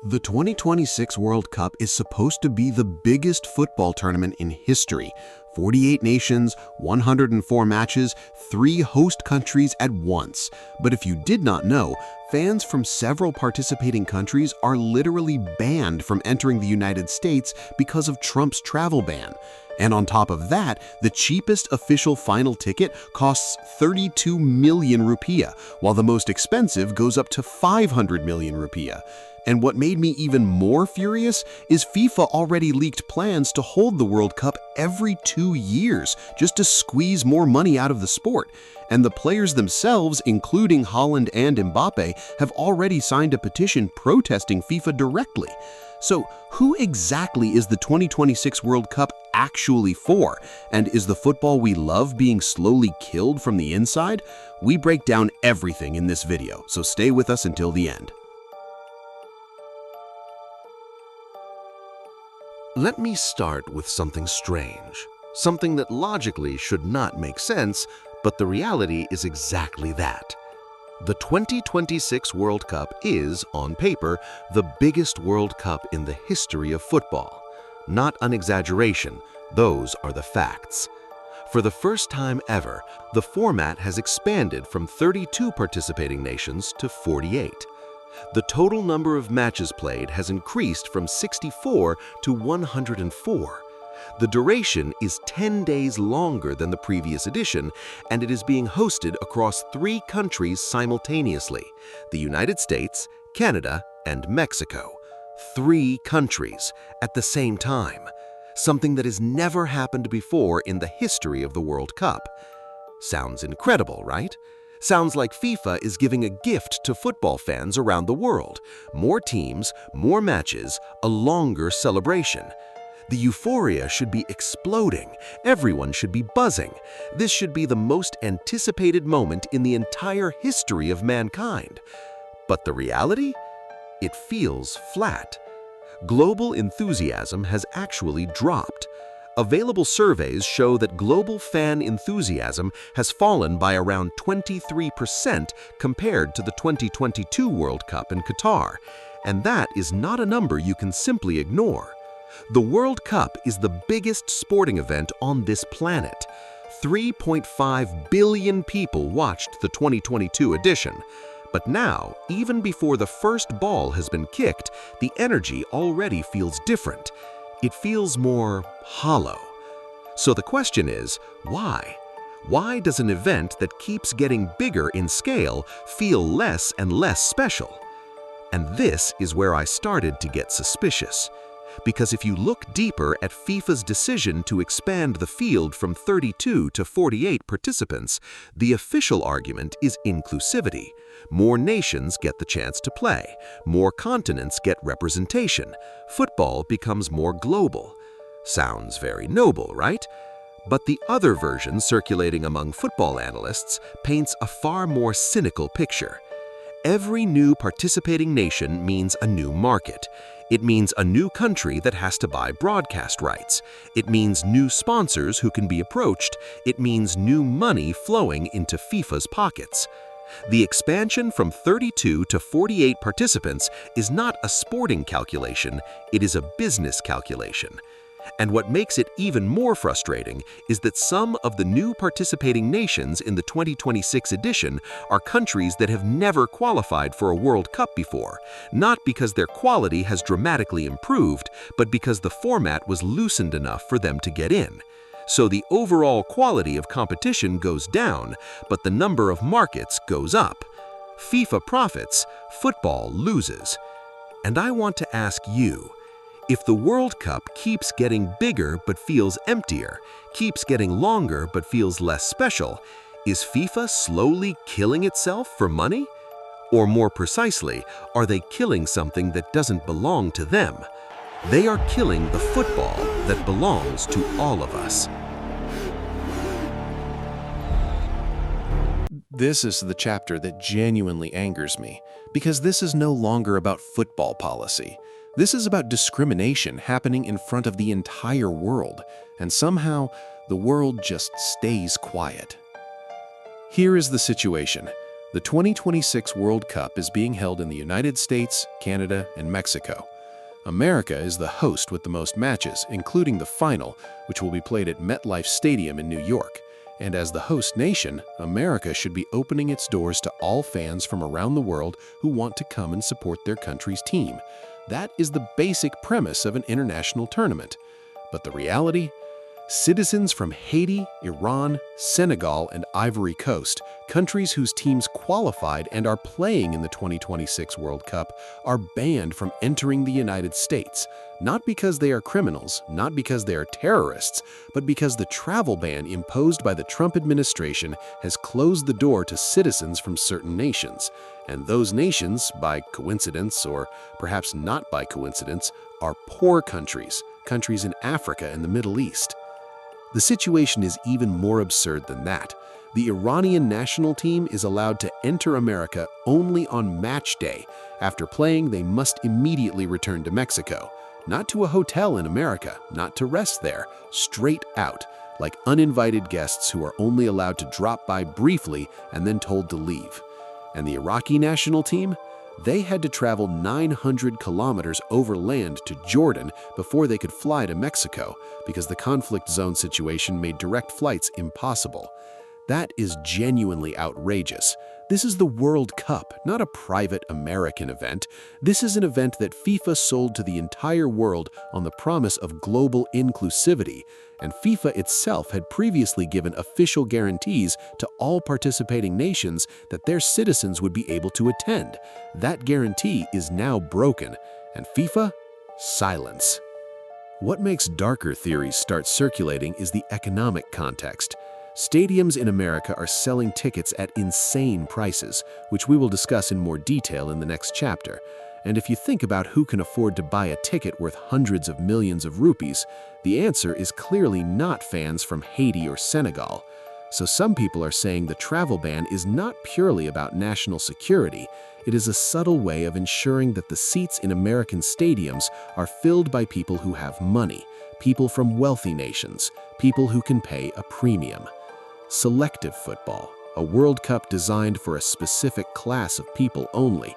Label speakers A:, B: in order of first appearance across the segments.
A: The 2026 World Cup is supposed to be the biggest football tournament in history. 48 nations, 104 matches, 3 host countries at once. But if you did not know, fans from several participating countries are literally banned from entering the United States because of Trump's travel ban. And on top of that, the cheapest official final ticket costs 32 million rupiah, while the most expensive goes up to 500 million rupiah. And what made me even more furious is FIFA already leaked plans to hold the World Cup every 2 years just to squeeze more money out of the sport. And the players themselves, including Haaland and Mbappe, have already signed a petition protesting FIFA directly. So who exactly is the 2026 World Cup actually for? And is the football we love being slowly killed from the inside? We break down everything in this video, so stay with us until the end.
B: Let me start with something strange, something that logically should not make sense, but the reality is exactly that. The 2026 World Cup is, on paper, the biggest World Cup in the history of football. Not an exaggeration, those are the facts. For the first time ever, the format has expanded from 32 participating nations to 48. The total number of matches played has increased from 64 to 104. The duration is 10 days longer than the previous edition, and it is being hosted across 3 countries simultaneously: the United States, Canada, and Mexico. 3 countries at the same time, something that has never happened before in the history of the World Cup. Sounds incredible, right? Sounds like FIFA is giving a gift to football fans around the world. More teams, more matches, a longer celebration. The euphoria should be exploding. Everyone should be buzzing. This should be the most anticipated moment in the entire history of mankind. But the reality? It feels flat. Global enthusiasm has actually dropped. Available surveys show that global fan enthusiasm has fallen by around 23% compared to the 2022 World Cup in Qatar, and that is not a number you can simply ignore. The World Cup is the biggest sporting event on this planet. 3.5 billion people watched the 2022 edition. But now, even before the first ball has been kicked, the energy already feels different. It feels more hollow. So the question is, why? Why does an event that keeps getting bigger in scale feel less and less special? And this is where I started to get suspicious. Because if you look deeper at FIFA's decision to expand the field from 32 to 48 participants, the official argument is inclusivity. More nations get the chance to play. More continents get representation. Football becomes more global. Sounds very noble, right? But the other version circulating among football analysts paints a far more cynical picture. Every new participating nation means a new market. It means a new country that has to buy broadcast rights. It means new sponsors who can be approached. It means new money flowing into FIFA's pockets. The expansion from 32 to 48 participants is not a sporting calculation, it is a business calculation. And what makes it even more frustrating is that some of the new participating nations in the 2026 edition are countries that have never qualified for a World Cup before, not because their quality has dramatically improved, but because the format was loosened enough for them to get in. So the overall quality of competition goes down, but the number of markets goes up. FIFA profits, football loses. And I want to ask you, if the World Cup keeps getting bigger but feels emptier, keeps getting longer but feels less special, is FIFA slowly killing itself for money? Or more precisely, are they killing something that doesn't belong to them? They are killing the football that belongs to all of us.
C: This is the chapter that genuinely angers me, because this is no longer about football policy. This is about discrimination happening in front of the entire world, and somehow the world just stays quiet. Here is the situation. The 2026 World Cup is being held in the United States, Canada, and Mexico. America is the host with the most matches, including the final, which will be played at MetLife Stadium in New York. And as the host nation, America should be opening its doors to all fans from around the world who want to come and support their country's team. That is the basic premise of an international tournament. But the reality? Citizens from Haiti, Iran, Senegal, and Ivory Coast, countries whose teams qualified and are playing in the 2026 World Cup, are banned from entering the United States, not because they are criminals, not because they are terrorists, but because the travel ban imposed by the Trump administration has closed the door to citizens from certain nations. And those nations, by coincidence or perhaps not by coincidence, are poor countries, countries in Africa and the Middle East. The situation is even more absurd than that. The Iranian national team is allowed to enter America only on match day. After playing, they must immediately return to Mexico. Not to a hotel in America, not to rest there, straight out, like uninvited guests who are only allowed to drop by briefly and then told to leave. And the Iraqi national team? They had to travel 900 kilometers overland to Jordan before they could fly to Mexico because the conflict zone situation made direct flights impossible. That is genuinely outrageous. This is the World Cup, not a private American event. This is an event that FIFA sold to the entire world on the promise of global inclusivity, and FIFA itself had previously given official guarantees to all participating nations that their citizens would be able to attend. That guarantee is now broken, and FIFA? Silence. What makes darker theories start circulating is the economic context. Stadiums in America are selling tickets at insane prices, which we will discuss in more detail in the next chapter. And if you think about who can afford to buy a ticket worth hundreds of millions of rupees, the answer is clearly not fans from Haiti or Senegal. So some people are saying the travel ban is not purely about national security. It is a subtle way of ensuring that the seats in American stadiums are filled by people who have money, people from wealthy nations, people who can pay a premium. Selective football, a World Cup designed for a specific class of people only.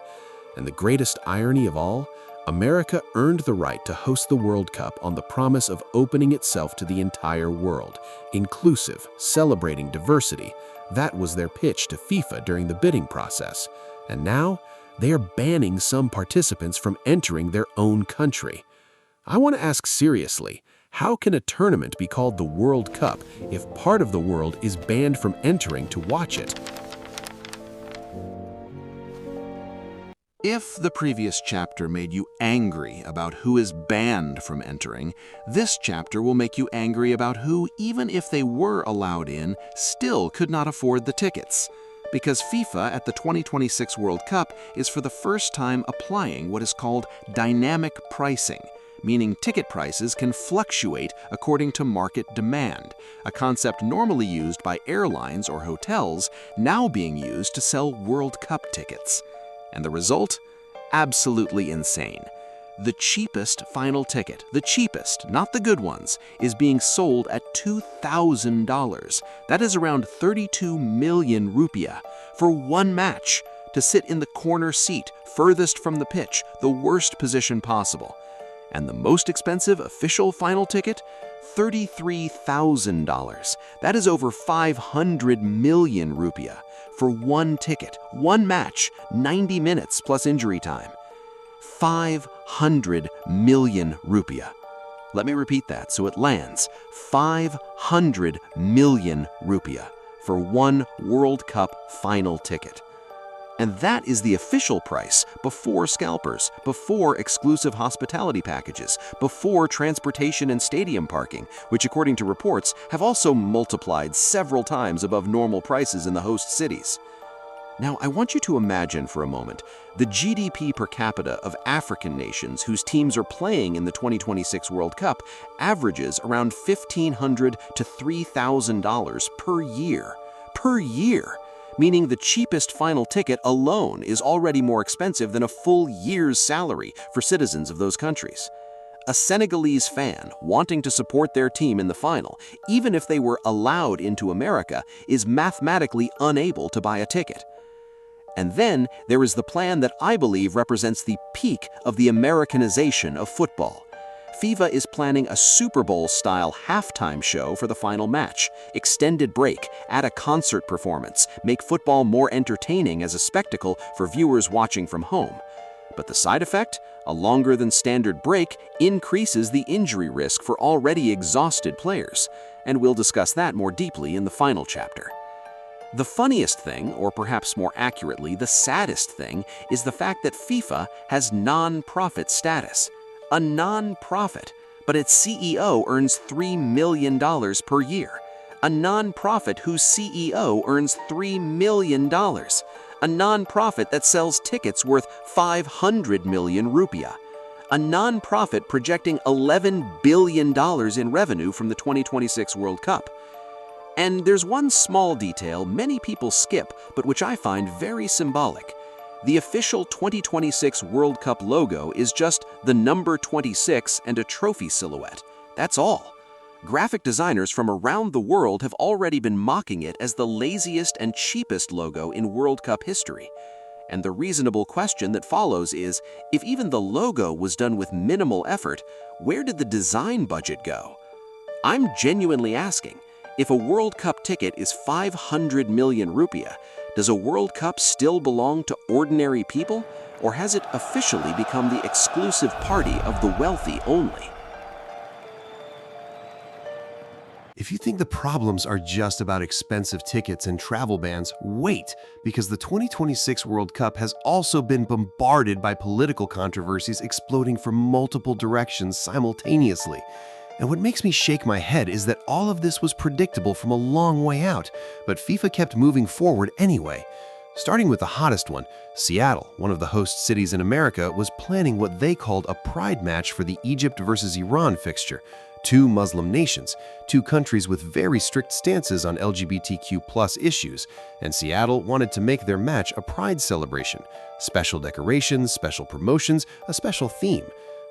C: And the greatest irony of all, America earned the right to host the World Cup on the promise of opening itself to the entire world, inclusive, celebrating diversity. That was their pitch to FIFA during the bidding process. And now, they are banning some participants from entering their own country. I want to ask seriously, how can a tournament be called the World Cup if part of the world is banned from entering to watch it?
A: If the previous chapter made you angry about who is banned from entering, this chapter will make you angry about who, even if they were allowed in, still could not afford the tickets. Because FIFA at the 2026 World Cup is for the first time applying what is called dynamic pricing, meaning ticket prices can fluctuate according to market demand, a concept normally used by airlines or hotels, now being used to sell World Cup tickets. And the result? Absolutely insane. The cheapest final ticket, the cheapest, not the good ones, is being sold at $2,000. That is around 32 million rupiah for one match, to sit in the corner seat, furthest from the pitch, the worst position possible. And the most expensive official final ticket? $33,000. That is over 500 million rupiah for one ticket, one match, 90 minutes plus injury time. 500 million rupiah. Let me repeat that so it lands. 500 million rupiah for one World Cup final ticket. And that is the official price before scalpers, before exclusive hospitality packages, before transportation and stadium parking, which according to reports have also multiplied several times above normal prices in the host cities. Now, I want you to imagine for a moment the GDP per capita of African nations whose teams are playing in the 2026 World Cup averages around $1,500 to $3,000 per year. Per year! Meaning the cheapest final ticket alone is already more expensive than a full year's salary for citizens of those countries. A Senegalese fan wanting to support their team in the final, even if they were allowed into America, is mathematically unable to buy a ticket.
D: And then there is the plan that I believe represents the peak of the Americanization of football. FIFA is planning a Super Bowl-style halftime show for the final match, extended break, add a concert performance, make football more entertaining as a spectacle for viewers watching from home. But the side effect? A longer-than-standard break increases the injury risk for already exhausted players, and we'll discuss that more deeply in the final chapter. The funniest thing, or perhaps more accurately, the saddest thing, is the fact that FIFA has non-profit status. A non-profit, but its CEO earns $3 million per year. A non-profit whose CEO earns $3 million. A non-profit that sells tickets worth 500 million rupiah. A non-profit projecting $11 billion in revenue from the 2026 World Cup. And there's one small detail many people skip, but which I find very symbolic. The official 2026 World Cup logo is just the number 26 and a trophy silhouette. That's all. Graphic designers from around the world have already been mocking it as the laziest and cheapest logo in World Cup history. And the reasonable question that follows is, if even the logo was done with minimal effort, where did the design budget go? I'm genuinely asking, if a World Cup ticket is 500 million rupiah, does a World Cup still belong to ordinary people, or has it officially become the exclusive party of the wealthy only?
A: If you think the problems are just about expensive tickets and travel bans, wait, because the 2026 World Cup has also been bombarded by political controversies exploding from multiple directions simultaneously. And what makes me shake my head is that all of this was predictable from a long way out, but FIFA kept moving forward anyway. Starting with the hottest one, Seattle, one of the host cities in America, was planning what they called a pride match for the Egypt versus Iran fixture. Two Muslim nations, two countries with very strict stances on LGBTQ+ issues, and Seattle wanted to make their match a pride celebration. Special decorations, special promotions, a special theme.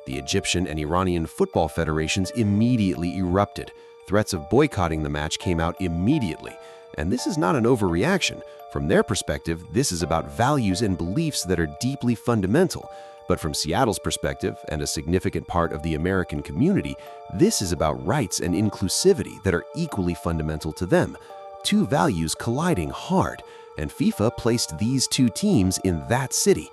A: The Egyptian and Iranian football federations immediately erupted. Threats of boycotting the match came out immediately. And this is not an overreaction. From their perspective, this is about values and beliefs that are deeply fundamental. But from Seattle's perspective, and a significant part of the American community, this is about rights and inclusivity that are equally fundamental to them. Two values colliding hard, and FIFA placed these two teams in that city.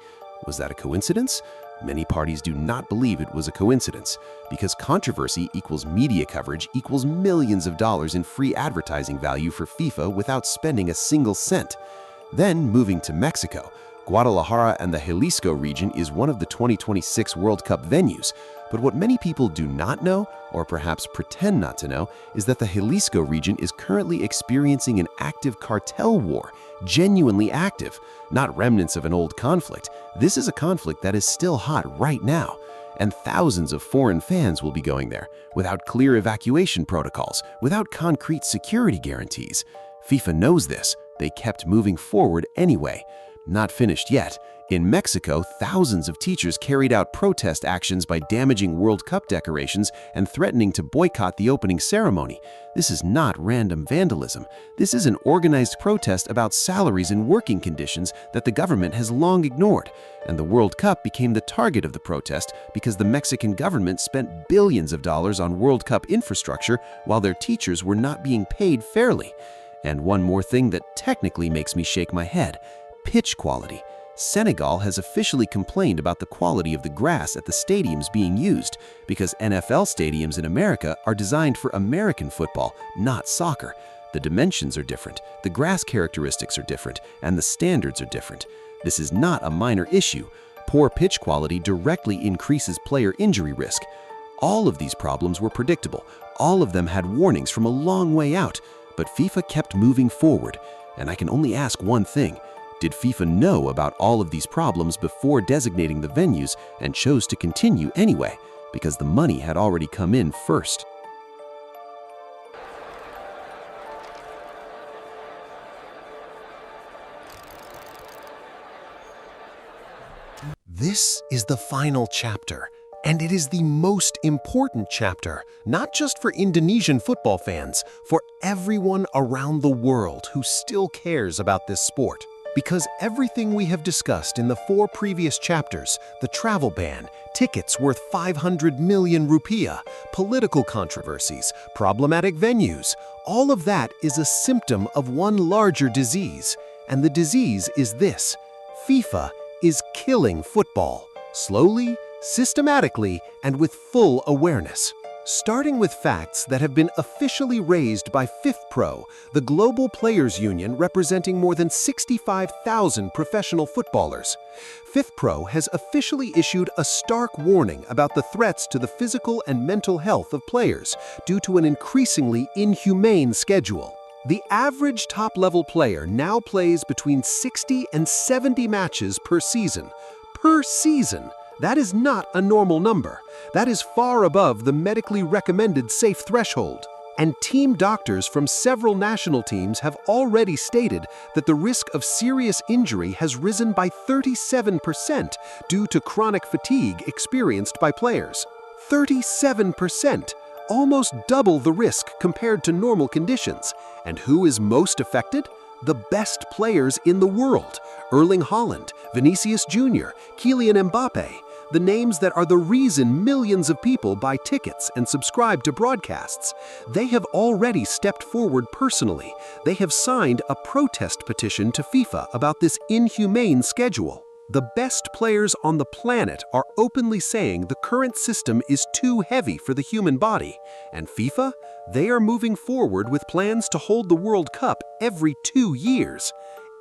A: Was that a coincidence? Many parties do not believe it was a coincidence, because controversy equals media coverage equals millions of dollars in free advertising value for FIFA without spending a single cent. Then, moving to Mexico, Guadalajara and the Jalisco region is one of the 2026 World Cup venues, but what many people do not know, or perhaps pretend not to know, is that the Jalisco region is currently experiencing an active cartel war, genuinely active, not remnants of an old conflict. This is a conflict that is still hot right now, and thousands of foreign fans will be going there, without clear evacuation protocols, without concrete security guarantees. FIFA knows this. They kept moving forward anyway. Not finished yet. In Mexico, thousands of teachers carried out protest actions by damaging World Cup decorations and threatening to boycott the opening ceremony. This is not random vandalism. This is an organized protest about salaries and working conditions that the government has long ignored. And the World Cup became the target of the protest because the Mexican government spent billions of dollars on World Cup infrastructure while their teachers were not being paid fairly. And one more thing that technically makes me shake my head: pitch quality. Senegal has officially complained about the quality of the grass at the stadiums being used because NFL stadiums in America are designed for American football, not soccer. The dimensions are different, the grass characteristics are different, and the standards are different. This is not a minor issue. Poor pitch quality directly increases player injury risk. All of these problems were predictable. All of them had warnings from a long way out. But FIFA kept moving forward. And I can only ask one thing. Did FIFA know about all of these problems before designating the venues and chose to continue anyway, because the money had already come in first?
B: This is the final chapter, and it is the most important chapter, not just for Indonesian football fans, for everyone around the world who still cares about this sport.
E: Because everything we have discussed in the 4 previous chapters, the travel ban, tickets worth 500 million rupiah, political controversies, problematic venues, all of that is a symptom of one larger disease. And the disease is this: FIFA is killing football, slowly, systematically, and with full awareness. Starting with facts that have been officially raised by FIFPro, the global players union representing more than 65,000 professional footballers. FIFPro has officially issued a stark warning about the threats to the physical and mental health of players due to an increasingly inhumane schedule. The average top-level player now plays between 60 and 70 matches per season. Per season! That is not a normal number. That is far above the medically recommended safe threshold. And team doctors from several national teams have already stated that the risk of serious injury has risen by 37% due to chronic fatigue experienced by players. 37%! Almost double the risk compared to normal conditions. And who is most affected? The best players in the world: Erling Haaland, Vinicius Jr., Kylian Mbappe, the names that are the reason millions of people buy tickets and subscribe to broadcasts. They have already stepped forward personally. They have signed a protest petition to FIFA about this inhumane schedule. The best players on the planet are openly saying the current system is too heavy for the human body. And FIFA? They are moving forward with plans to hold the World Cup every 2 years.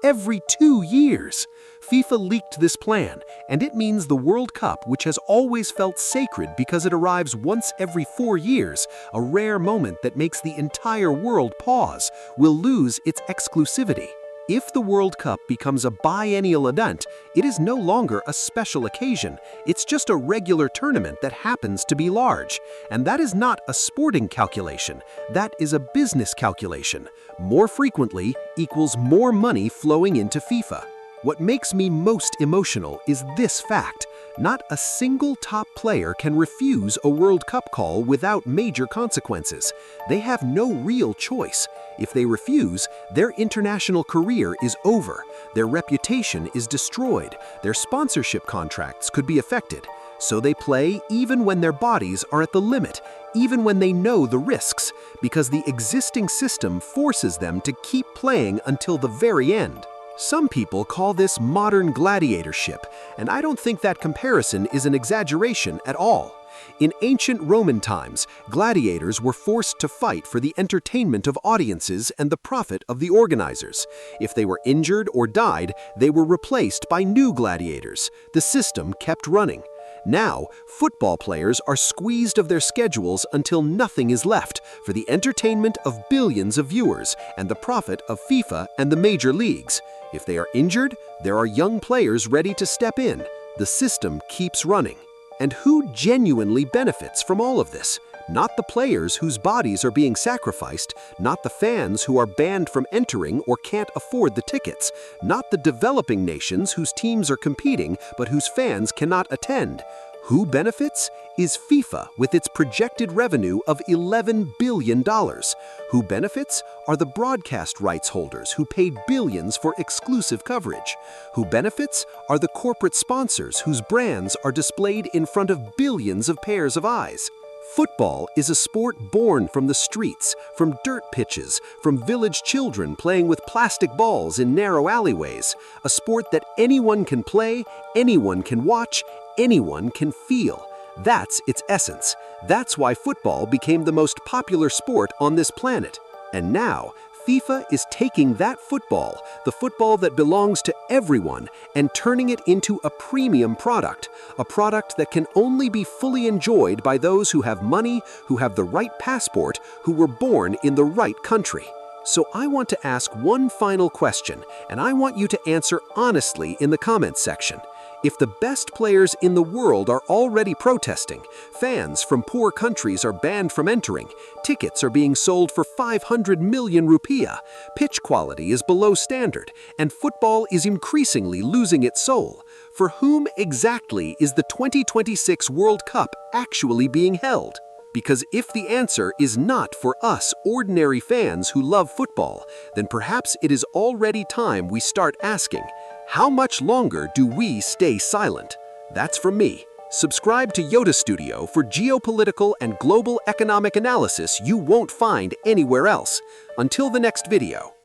E: Every 2 years! FIFA leaked this plan, and it means the World Cup, which has always felt sacred because it arrives once every 4 years, a rare moment that makes the entire world pause, will lose its exclusivity. If the World Cup becomes a biennial event, it is no longer a special occasion. It's just a regular tournament that happens to be large. And that is not a sporting calculation. That is a business calculation. More frequently equals more money flowing into FIFA. What makes me most emotional is this fact: not a single top player can refuse a World Cup call without major consequences. They have no real choice. If they refuse, their international career is over, their reputation is destroyed, their sponsorship contracts could be affected. So they play even when their bodies are at the limit, even when they know the risks, because the existing system forces them to keep playing until the very end. Some people call this modern gladiatorship, and I don't think that comparison is an exaggeration at all. In ancient Roman times, gladiators were forced to fight for the entertainment of audiences and the profit of the organizers. If they were injured or died, they were replaced by new gladiators. The system kept running. Now, football players are squeezed of their schedules until nothing is left for the entertainment of billions of viewers and the profit of FIFA and the major leagues. If they are injured, there are young players ready to step in. The system keeps running. And who genuinely benefits from all of this? Not the players whose bodies are being sacrificed, not the fans who are banned from entering or can't afford the tickets, not the developing nations whose teams are competing but whose fans cannot attend. Who benefits? Is FIFA with its projected revenue of $11 billion. Who benefits? Are the broadcast rights holders who paid billions for exclusive coverage. Who benefits? Are the corporate sponsors whose brands are displayed in front of billions of pairs of eyes. Football is a sport born from the streets, from dirt pitches, from village children playing with plastic balls in narrow alleyways. A sport that anyone can play, anyone can watch, anyone can feel. That's its essence. That's why football became the most popular sport on this planet. And now, FIFA is taking that football, the football that belongs to everyone, and turning it into a premium product, a product that can only be fully enjoyed by those who have money, who have the right passport, who were born in the right country. So I want to ask one final question, and I want you to answer honestly in the comments section. If the best players in the world are already protesting, fans from poor countries are banned from entering, tickets are being sold for 500 million rupiah, pitch quality is below standard, and football is increasingly losing its soul, for whom exactly is the 2026 World Cup actually being held?
D: Because if the answer is not for us ordinary fans who love football, then perhaps it is already time we start asking, how much longer do we stay silent? That's from me. Subscribe to Yoda Studio for geopolitical and global economic analysis you won't find anywhere else. Until the next video.